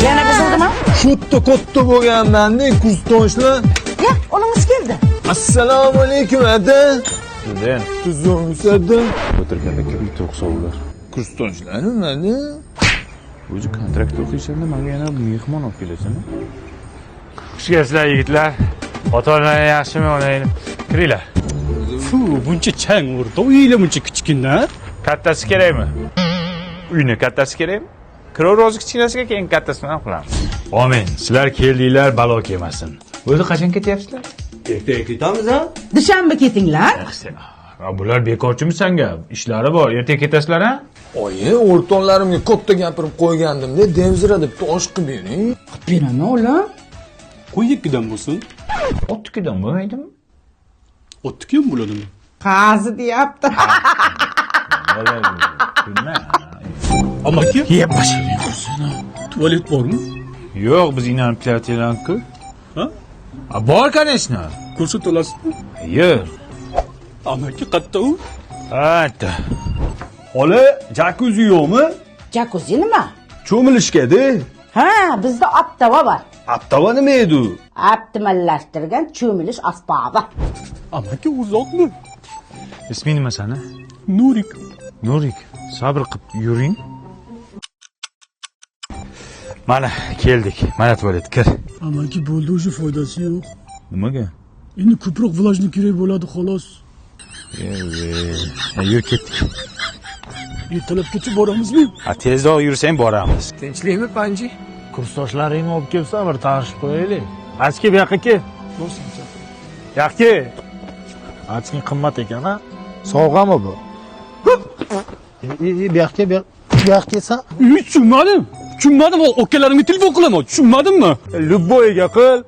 Yana buzildimi? Katta bo'lgandan-ne kursdoshlar. Ya, olingiz keldi. Assalomu alaykum aka. Sizdan Tuzumsada. o'tirganda kim to'qsovlar. Kursdoshlarmi mana? O'zi kontrakt o'qiysan, menga yana mehmon olib kelasan. Xush kelibsizlar yigitlar. Ota-onalar yaxshimi, onanglar? Kiringlar. Fu, buncha chang urdi. Uylar buncha kichkina. Kattasi kerakmi? Uyni kattasi kerakmi? Kirov rozi kichkinasiga keyin kattasini ham qilamiz. Amin. Sizlar keldinglar, balo kelmasin. O'zi qachon ketyapsizlar? Ertaga ketamiz ha? Dushanba ketinglar. Bular bekorchimi sanga? Ishlari bor. Ertaga ketasizlar ha? Oyi, o'rtoqlarimga katta gapirib qo'ygandim-da, devzira deb tosh qilib bering. Beraman o'g'lim. Qo'y ikkidan bo'lsin. Ottikidan bo'lmaydimi? O'tniki ham bo'ladimi? Qazi deyapti. Amaki, Yeb bashing. tualet bormi? Yo'q, biz inanib kelayotganku. Ha? Bor, конечно. Ko'rsata olasizmi? Yo'q. Amaki qatta u? Hatta. Xola, jakuzi yo'qmi? Jacuzzi nima? Cho'milishga-da. Ha, bizda aptava bor. Aptava nima edi? Optimallashtirgan cho'milish asbobi. Amaki uzoqmi? Isming nima sani? Nurik. Nurik, sabr qilib yuring. Mana keldik. Mana tualet kir. Amaki bo'ldi, o'sha foydasi yo'q. Nimaga? Endi ko'proq vlajni kerak bo'ladi xolos. Yur ketdik. Ertalabgacha boramizmi? Tezroq yursang boramiz. Tinchlikmi, Panji? Kursdoshlaringni olib kelsa, bir tanishib qo'yaylik. Achki bu yoqqa kel. Borsam. Yoqqa. Achking qimmat ekan, ha? Sovg'ami bu? Bu yoqqa, bu yoqqa kelsa. Tushunmadim. Akalarimga telefon qilaman. Tushunmadimmi? Любойga qil.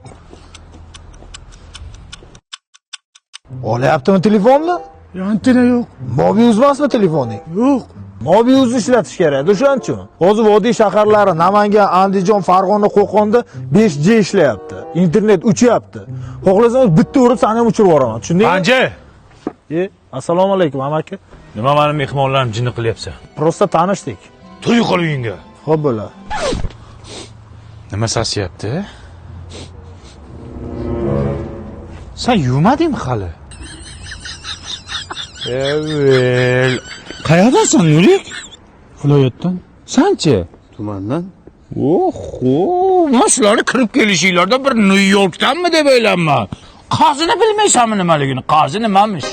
Olyaptimi telefonni? Antena yo'q. Mobius emasmi telefoning? Yo'q. Mobius ishlatish kerak, o'shaning uchun. Hozir vodiy shaharlari Namangan, Andijon, Farg'ona, Qo'qonda 5G ishlayapti. Internet uchyapti. Xohlasangiz bitta urib seni ham uchirib yuboraman. Tushundingmi? Anji, Assalomu alaykum, amaki. nima meni mehmonlarim jinni qilyapsan? Prosta tanishdik. Tur yo'qol uyingga. Xo'p bo'la. Nima sasyapti? Sen yuvmadingmi hali? Evet. Qayerdasan Nurik? Viloyatdan. Sanchi? Tumandan. Oho, mana shularni kirib kelishinglarda bir Nyu-Yorkdanmi deb o'ylayman. Qozini bilmaysanmi nimaligini? Qozi nimamish?